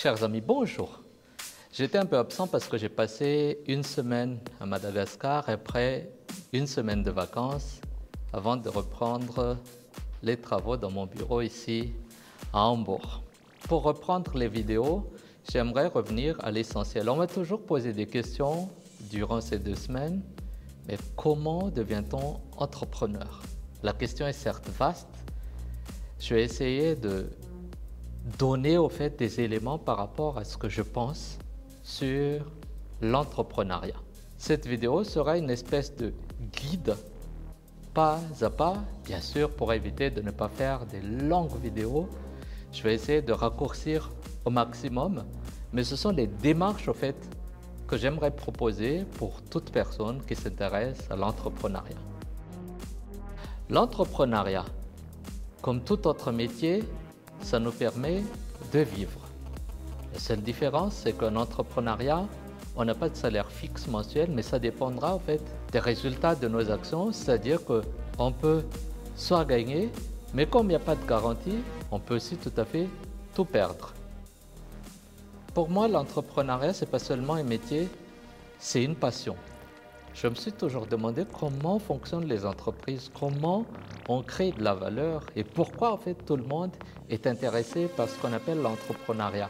Chers amis, bonjour. J'étais un peu absent parce que j'ai passé une semaine à Madagascar après une semaine de vacances avant de reprendre les travaux dans mon bureau ici à Hambourg. Pour reprendre les vidéos, j'aimerais revenir à l'essentiel. On m'a toujours posé des questions durant ces 2 semaines, mais comment devient-on entrepreneur? La question est certes vaste. Je vais essayer de donner au fait des éléments par rapport à ce que je pense sur l'entrepreneuriat. Cette vidéo sera une espèce de guide, pas à pas, bien sûr, pour éviter de ne pas faire des longues vidéos. Je vais essayer de raccourcir au maximum, mais ce sont les démarches au fait que j'aimerais proposer pour toute personne qui s'intéresse à l'entrepreneuriat. L'entrepreneuriat, comme tout autre métier, ça nous permet de vivre. La seule différence, c'est qu'en entrepreneuriat, on n'a pas de salaire fixe mensuel, mais ça dépendra en fait des résultats de nos actions, c'est-à-dire qu'on peut soit gagner, mais comme il n'y a pas de garantie, on peut aussi tout à fait tout perdre. Pour moi, l'entrepreneuriat, ce n'est pas seulement un métier, c'est une passion. Je me suis toujours demandé comment fonctionnent les entreprises, comment on crée de la valeur et pourquoi en fait tout le monde est intéressé par ce qu'on appelle l'entrepreneuriat.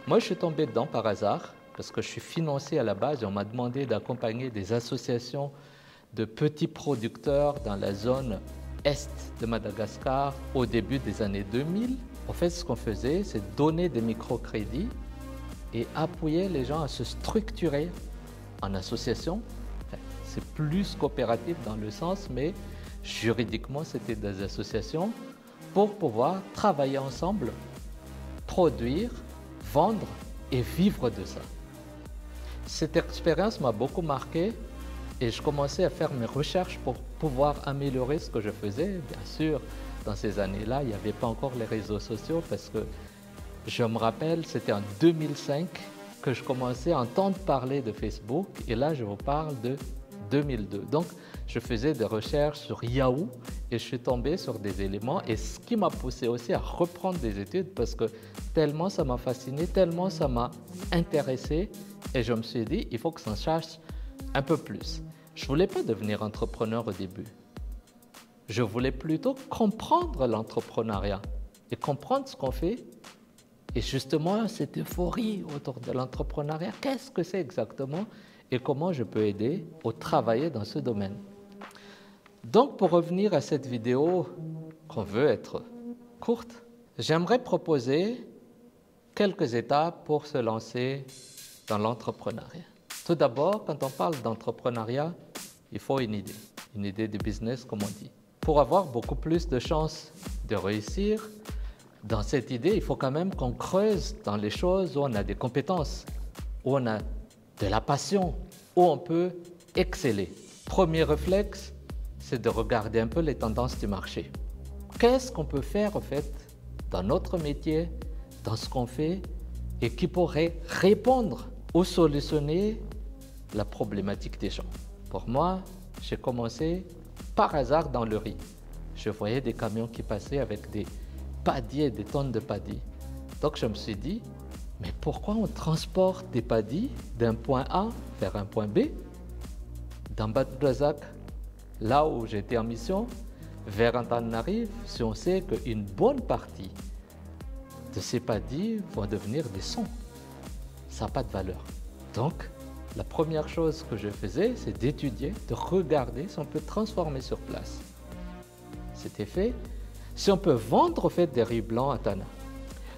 Moi, je suis tombé dedans par hasard parce que je suis financier à la base et on m'a demandé d'accompagner des associations de petits producteurs dans la zone est de Madagascar au début des années 2000. En fait, ce qu'on faisait, c'est donner des microcrédits et appuyer les gens à se structurer en association. C'est plus coopératif dans le sens, mais juridiquement, c'était des associations pour pouvoir travailler ensemble, produire, vendre et vivre de ça. Cette expérience m'a beaucoup marqué et je commençais à faire mes recherches pour pouvoir améliorer ce que je faisais. Bien sûr, dans ces années-là, il n'y avait pas encore les réseaux sociaux parce que je me rappelle, c'était en 2005 que je commençais à entendre parler de Facebook et là, je vous parle de 2002. Donc, je faisais des recherches sur Yahoo et je suis tombé sur des éléments et ce qui m'a poussé aussi à reprendre des études parce que tellement ça m'a fasciné, tellement ça m'a intéressé et je me suis dit, il faut que ça en sache un peu plus. Je ne voulais pas devenir entrepreneur au début. Je voulais plutôt comprendre l'entrepreneuriat et comprendre ce qu'on fait. Et justement, cette euphorie autour de l'entrepreneuriat, qu'est-ce que c'est exactement et comment je peux aider ou travailler dans ce domaine. Donc, pour revenir à cette vidéo qu'on veut être courte, j'aimerais proposer quelques étapes pour se lancer dans l'entrepreneuriat. Tout d'abord, quand on parle d'entrepreneuriat, il faut une idée de business, comme on dit. Pour avoir beaucoup plus de chances de réussir, dans cette idée, il faut quand même qu'on creuse dans les choses où on a des compétences, où on a de la passion, où on peut exceller. Premier réflexe, c'est de regarder un peu les tendances du marché. Qu'est-ce qu'on peut faire en fait dans notre métier, dans ce qu'on fait, et qui pourrait répondre ou solutionner la problématique des gens. Pour moi, j'ai commencé par hasard dans le riz. Je voyais des camions qui passaient avec des paddies, des tonnes de paddies. Donc je me suis dit, mais pourquoi on transporte des paddies d'un point A vers un point B, dans Bad Razak, là où j'étais en mission, vers Antananarive, si on sait qu'une bonne partie de ces paddies vont devenir des sons. Ça n'a pas de valeur. Donc, la première chose que je faisais, c'est d'étudier, de regarder si on peut transformer sur place. C'était fait. Si on peut vendre au fait des riz blancs à Tana,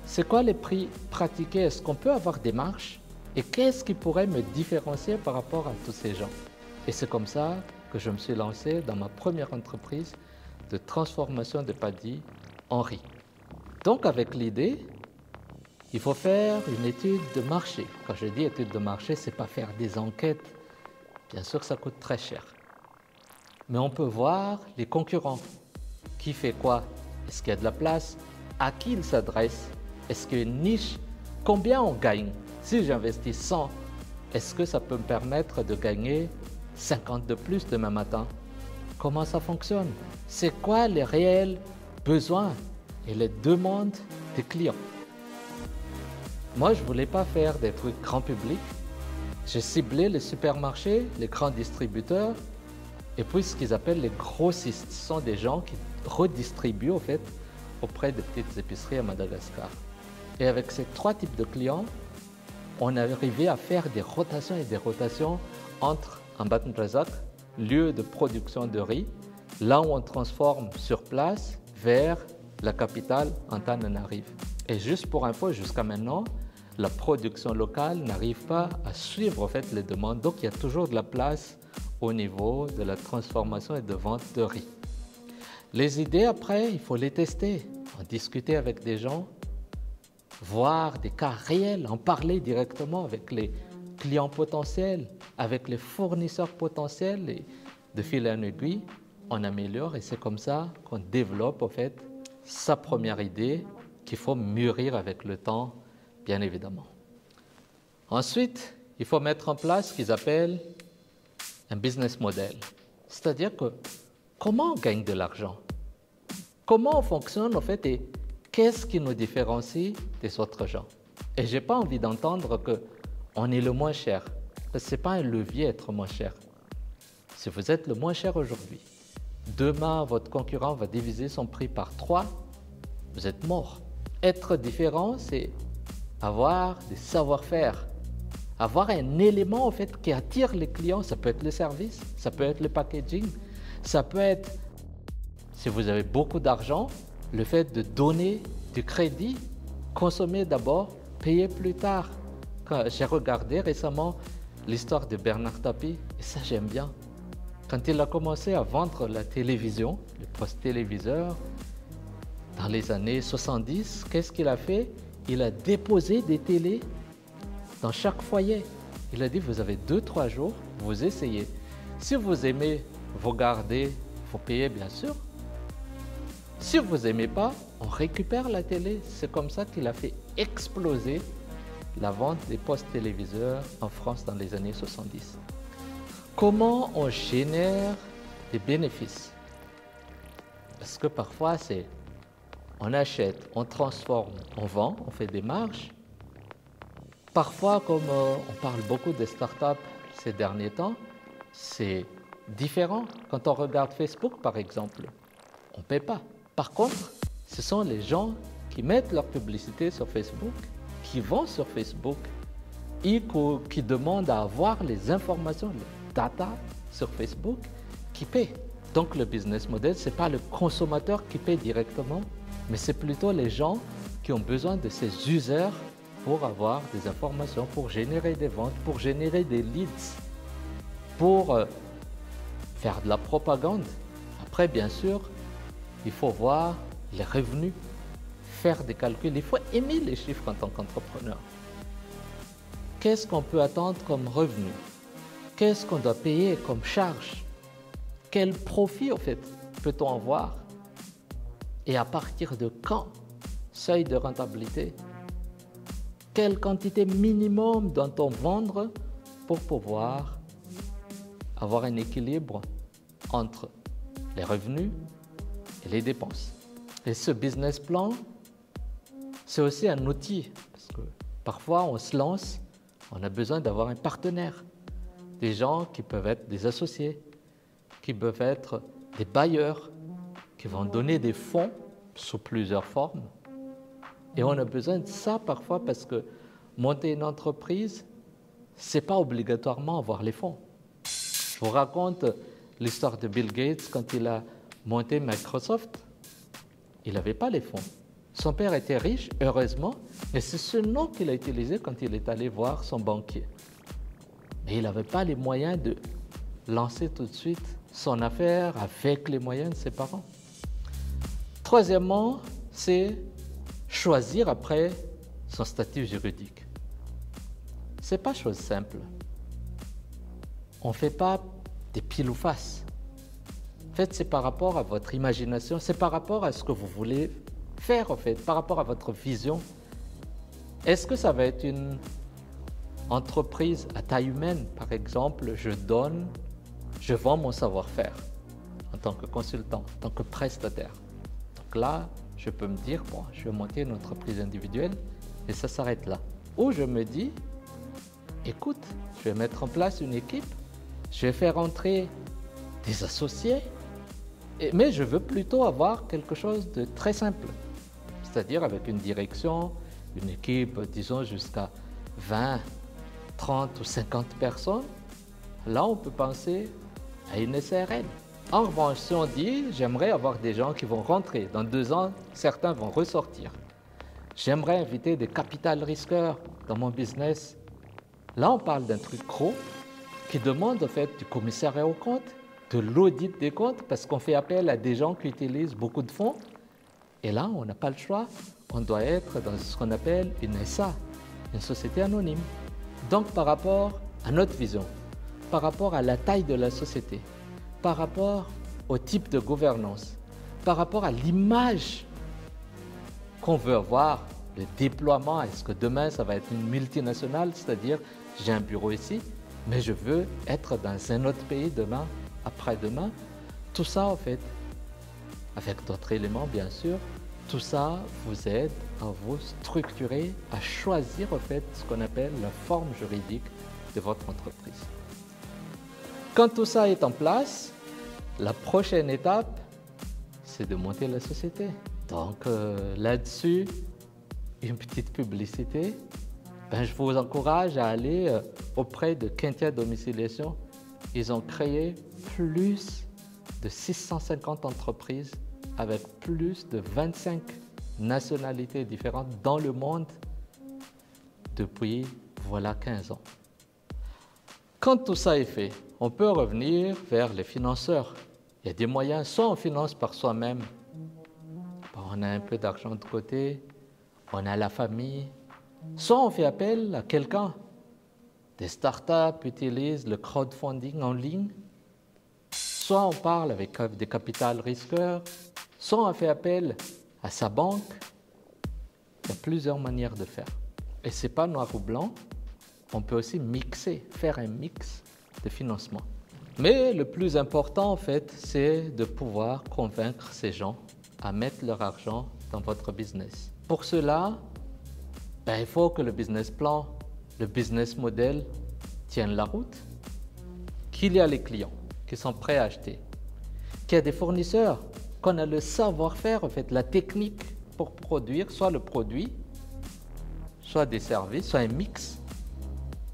c'est quoi les prix pratiqués? Est-ce qu'on peut avoir des marges? Et qu'est-ce qui pourrait me différencier par rapport à tous ces gens? Et c'est comme ça que je me suis lancé dans ma première entreprise de transformation de paddies en riz. Donc avec l'idée, il faut faire une étude de marché. Quand je dis étude de marché, ce n'est pas faire des enquêtes. Bien sûr, ça coûte très cher. Mais on peut voir les concurrents. Qui fait quoi? Est-ce qu'il y a de la place? À qui il s'adresse? Est-ce qu'il y a une niche? Combien on gagne? Si j'investis 100, est-ce que ça peut me permettre de gagner 50 de plus demain matin? Comment ça fonctionne? C'est quoi les réels besoins et les demandes des clients? Moi, je ne voulais pas faire des trucs grand public. J'ai ciblé les supermarchés, les grands distributeurs, et puis ce qu'ils appellent les grossistes. Ce sont des gens qui redistribuent, au fait, auprès de petites épiceries à Madagascar. Et avec ces 3 types de clients, on a arrivé à faire des rotations et des rotations entre Ambatn Razak, lieu de production de riz, là où on transforme sur place, vers la capitale, Antananarive. Et juste pour info, jusqu'à maintenant, la production locale n'arrive pas à suivre en fait, les demandes. Donc il y a toujours de la place au niveau de la transformation et de vente de riz. Les idées, après, il faut les tester, en discuter avec des gens, voir des cas réels, en parler directement avec les clients potentiels, avec les fournisseurs potentiels, et de fil en aiguille, on améliore et c'est comme ça qu'on développe en fait sa première idée qu'il faut mûrir avec le temps, bien évidemment. Ensuite, il faut mettre en place ce qu'ils appellent un business model, c'est-à-dire que comment on gagne de l'argent, comment on fonctionne en fait et qu'est-ce qui nous différencie des autres gens. Et je n'ai pas envie d'entendre qu'on est le moins cher, parce que ce n'est pas un levier être moins cher. Si vous êtes le moins cher aujourd'hui, demain votre concurrent va diviser son prix par 3, vous êtes mort. Être différent, c'est avoir des savoir-faire, avoir un élément en fait qui attire les clients. Ça peut être le service, ça peut être le packaging, ça peut être, si vous avez beaucoup d'argent, le fait de donner du crédit, consommer d'abord, payer plus tard. J'ai regardé récemment l'histoire de Bernard Tapie et ça j'aime bien. Quand il a commencé à vendre la télévision, le post-téléviseur, dans les années 70, qu'est-ce qu'il a fait? Il a déposé des télés dans chaque foyer. Il a dit, vous avez 2-3 jours, vous essayez. Si vous aimez, vous gardez, il faut payer bien sûr. Si vous n'aimez pas, on récupère la télé. C'est comme ça qu'il a fait exploser la vente des postes téléviseurs en France dans les années 70. Comment on génère des bénéfices? Parce que parfois, c'est on achète, on transforme, on vend, on fait des marges. Parfois, comme on parle beaucoup des startups ces derniers temps, c'est différent. Quand on regarde Facebook, par exemple, on ne paie pas. Par contre, ce sont les gens qui mettent leur publicité sur Facebook, qui vont sur Facebook et qui demandent à avoir les informations, les data sur Facebook, qui paient. Donc le business model, ce n'est pas le consommateur qui paie directement, mais c'est plutôt les gens qui ont besoin de ces users pour avoir des informations, pour générer des ventes, pour générer des leads, pour faire de la propagande. Après, bien sûr, il faut voir les revenus, faire des calculs. Il faut aimer les chiffres en tant qu'entrepreneur. Qu'est-ce qu'on peut attendre comme revenu? Qu'est-ce qu'on doit payer comme charge? Quel profit, en fait, peut-on avoir? Et à partir de quand? Seuil de rentabilité. Quelle quantité minimum doit-on vendre pour pouvoir avoir un équilibre entre les revenus et les dépenses? Et ce business plan, c'est aussi un outil, parce que parfois on se lance, on a besoin d'avoir un partenaire, des gens qui peuvent être des associés, qui peuvent être des bailleurs, qui vont donner des fonds sous plusieurs formes. Et on a besoin de ça parfois parce que monter une entreprise, ce n'est pas obligatoirement avoir les fonds. Je vous raconte l'histoire de Bill Gates quand il a monté Microsoft. Il n'avait pas les fonds. Son père était riche, heureusement, et c'est ce nom qu'il a utilisé quand il est allé voir son banquier. Mais il n'avait pas les moyens de lancer tout de suite son affaire avec les moyens de ses parents. Troisièmement, c'est choisir après son statut juridique. Ce n'est pas chose simple. On ne fait pas des pile ou face. En fait, c'est par rapport à votre imagination, c'est par rapport à ce que vous voulez faire, en fait, par rapport à votre vision. Est-ce que ça va être une entreprise à taille humaine? Par exemple, je vends mon savoir-faire en tant que consultant, en tant que prestataire. Donc là, je peux me dire, bon, je vais monter une entreprise individuelle et ça s'arrête là. où je me dis, écoute, je vais mettre en place une équipe, je vais faire entrer des associés, mais je veux plutôt avoir quelque chose de très simple, c'est-à-dire avec une direction, une équipe, disons jusqu'à 20, 30 ou 50 personnes. Là, on peut penser à une SARL. En revanche, si on dit, j'aimerais avoir des gens qui vont rentrer, dans 2 ans, certains vont ressortir. J'aimerais inviter des capital risqueurs dans mon business. Là, on parle d'un truc gros qui demande en fait du commissariat aux comptes, de l'audit des comptes, parce qu'on fait appel à des gens qui utilisent beaucoup de fonds. Et là, on n'a pas le choix. On doit être dans ce qu'on appelle une SA, une société anonyme. Donc, par rapport à notre vision, par rapport à la taille de la société, par rapport au type de gouvernance, par rapport à l'image qu'on veut avoir, le déploiement, est-ce que demain ça va être une multinationale, c'est-à-dire j'ai un bureau ici, mais je veux être dans un autre pays demain, après-demain. Tout ça, en fait, avec d'autres éléments, bien sûr, tout ça vous aide à vous structurer, à choisir, en fait, ce qu'on appelle la forme juridique de votre entreprise. Quand tout ça est en place, la prochaine étape, c'est de monter la société. Donc là-dessus, une petite publicité. Je vous encourage à aller auprès de Quintia Domiciliation. Ils ont créé plus de 650 entreprises avec plus de 25 nationalités différentes dans le monde depuis voilà 15 ans. Quand tout ça est fait, on peut revenir vers les financeurs. Il y a des moyens, soit on finance par soi-même, on a un peu d'argent de côté, on a la famille, soit on fait appel à quelqu'un. Des startups utilisent le crowdfunding en ligne, soit on parle avec des capital risqueurs, soit on fait appel à sa banque. Il y a plusieurs manières de faire. Et ce n'est pas noir ou blanc, on peut aussi mixer, faire un mix de financement. Mais le plus important, en fait, c'est de pouvoir convaincre ces gens à mettre leur argent dans votre business. Pour cela, il faut que le business plan, le business model tienne la route, qu'il y a les clients qui sont prêts à acheter, qu'il y a des fournisseurs, qu'on a le savoir-faire, en fait, la technique pour produire soit le produit, soit des services, soit un mix,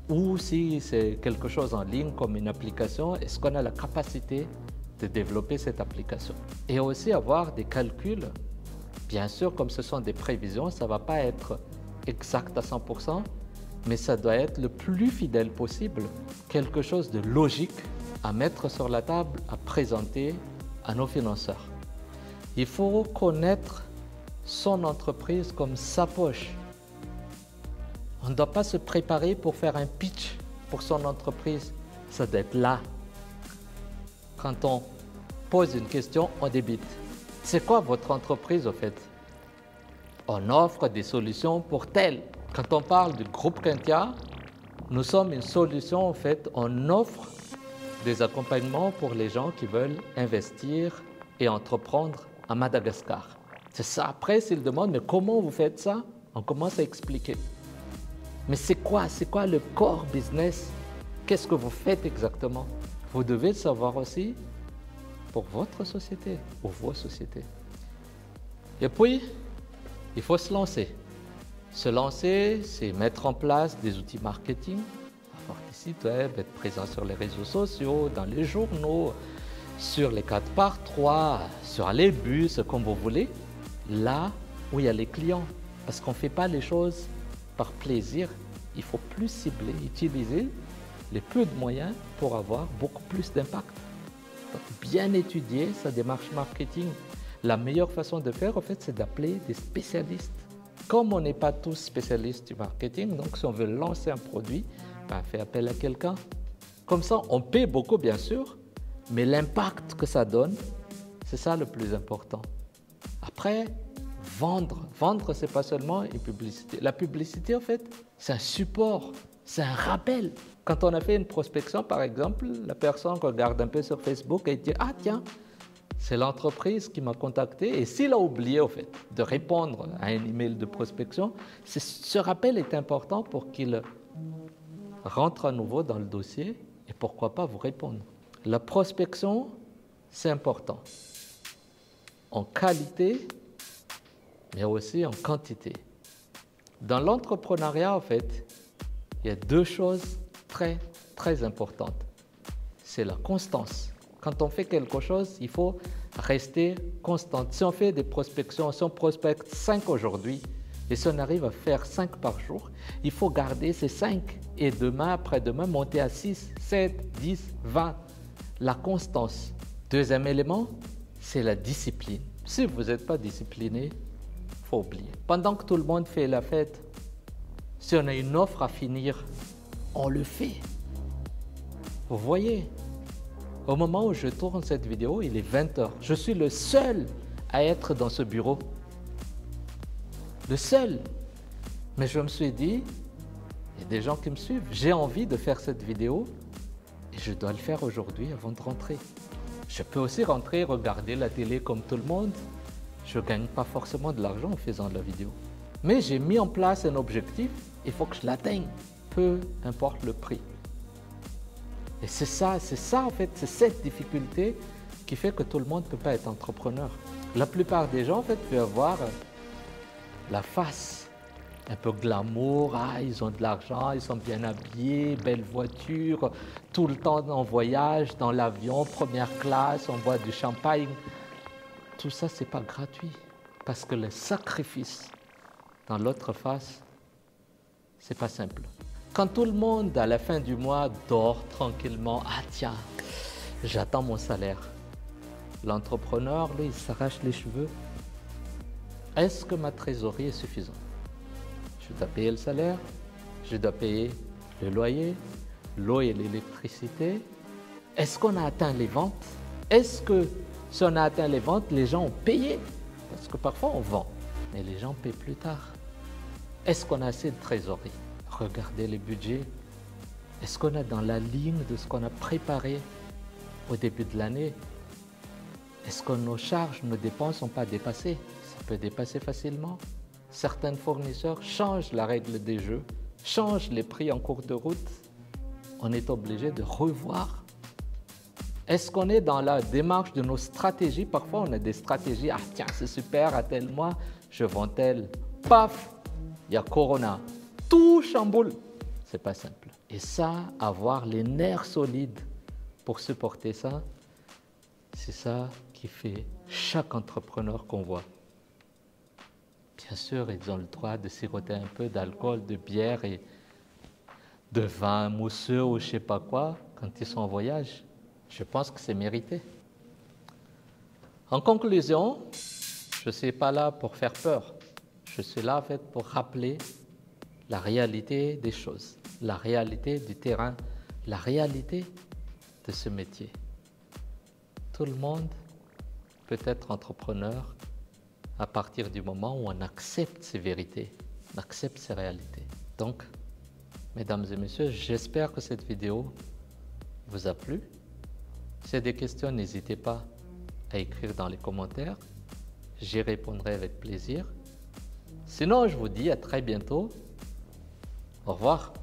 ou si c'est quelque chose en ligne comme une application, est-ce qu'on a la capacité de développer cette application? Et aussi avoir des calculs, bien sûr, comme ce sont des prévisions, ça ne va pas être exact à 100%, mais ça doit être le plus fidèle possible, quelque chose de logique à mettre sur la table, à présenter à nos financeurs. Il faut connaître son entreprise comme sa poche. On ne doit pas se préparer pour faire un pitch pour son entreprise. Ça doit être là. Quand on pose une question, on débite. C'est quoi votre entreprise, au fait? On offre des solutions pour tel. Quand on parle du groupe Quintia, nous sommes une solution, en fait. On offre des accompagnements pour les gens qui veulent investir et entreprendre à Madagascar. C'est ça. Après, s'ils demandent, mais comment vous faites ça? On commence à expliquer. Mais c'est quoi le core business? Qu'est-ce que vous faites exactement? Vous devez le savoir aussi pour votre société ou vos sociétés. Et puis, il faut se lancer. Se lancer, c'est mettre en place des outils marketing, avoir des sites web, être présent sur les réseaux sociaux, dans les journaux, sur les 4x3, sur les bus, comme vous voulez, là où il y a les clients. Parce qu'on ne fait pas les choses par plaisir, il faut plus cibler, utiliser les peu de moyens pour avoir beaucoup plus d'impact. Bien étudier sa démarche marketing. La meilleure façon de faire, en fait, c'est d'appeler des spécialistes. Comme on n'est pas tous spécialistes du marketing, donc si on veut lancer un produit, on fait appel à quelqu'un. Comme ça, on paie beaucoup, bien sûr, mais l'impact que ça donne, c'est ça le plus important. Après, vendre. Vendre, ce n'est pas seulement une publicité. La publicité, en fait, c'est un support, c'est un rappel. Quand on a fait une prospection, par exemple, la personne regarde un peu sur Facebook et dit « Ah tiens, C'est l'entreprise qui m'a contacté et s'il a oublié au fait de répondre à un email de prospection, ce rappel est important pour qu'il rentre à nouveau dans le dossier et pourquoi pas vous répondre. La prospection, c'est important en qualité, mais aussi en quantité. Dans l'entrepreneuriat, en fait, il y a deux choses très, très importantes. C'est la constance. Quand on fait quelque chose, il faut rester constant. Si on fait des prospections, si on prospecte 5 aujourd'hui, et si on arrive à faire 5 par jour, il faut garder ces 5 et demain, après-demain, monter à 6, 7, 10, 20. La constance. Deuxième élément, c'est la discipline. Si vous n'êtes pas discipliné, il faut oublier. Pendant que tout le monde fait la fête, si on a une offre à finir, on le fait. Vous voyez, au moment où je tourne cette vidéo, il est 20h. Je suis le seul à être dans ce bureau. Le seul. Mais je me suis dit, il y a des gens qui me suivent. J'ai envie de faire cette vidéo et je dois le faire aujourd'hui avant de rentrer. Je peux aussi rentrer, regarder la télé comme tout le monde. Je ne gagne pas forcément de l'argent en faisant de la vidéo. Mais j'ai mis en place un objectif, il faut que je l'atteigne, peu importe le prix. Et c'est ça en fait, c'est cette difficulté qui fait que tout le monde ne peut pas être entrepreneur. La plupart des gens en fait peuvent avoir la face un peu glamour, ils ont de l'argent, ils sont bien habillés, belle voiture, tout le temps en voyage, dans l'avion, première classe, on boit du champagne. Tout ça, c'est pas gratuit parce que le sacrifice dans l'autre face, c'est pas simple. Quand tout le monde, à la fin du mois, dort tranquillement, « Ah tiens, j'attends mon salaire ». L'entrepreneur, lui, il s'arrache les cheveux. Est-ce que ma trésorerie est suffisante? Je dois payer le salaire, je dois payer le loyer, l'eau et l'électricité. Est-ce qu'on a atteint les ventes? Est-ce que si on a atteint les ventes, les gens ont payé? Parce que parfois on vend, mais les gens paient plus tard. Est-ce qu'on a assez de trésorerie? Regardez les budgets. Est-ce qu'on est dans la ligne de ce qu'on a préparé au début de l'année? Est-ce que nos charges, nos dépenses ne sont pas dépassées? Ça peut dépasser facilement. Certains fournisseurs changent la règle des jeux, changent les prix en cours de route. On est obligé de revoir. Est-ce qu'on est dans la démarche de nos stratégies? Parfois, on a des stratégies. Ah tiens, c'est super, à tel mois, je vends tel. Paf, il y a Corona. Tout chamboule. C'est pas simple. Et ça, avoir les nerfs solides pour supporter ça, c'est ça qui fait chaque entrepreneur qu'on voit. Bien sûr, ils ont le droit de siroter un peu d'alcool, de bière et de vin mousseux ou je sais pas quoi quand ils sont en voyage. Je pense que c'est mérité. En conclusion, je ne suis pas là pour faire peur. Je suis là en fait pour rappeler la réalité des choses, la réalité du terrain, la réalité de ce métier. Tout le monde peut être entrepreneur à partir du moment où on accepte ces vérités, on accepte ces réalités. Donc, mesdames et messieurs, j'espère que cette vidéo vous a plu. S'il y a des questions, n'hésitez pas à écrire dans les commentaires. J'y répondrai avec plaisir. Sinon, je vous dis à très bientôt. Au revoir.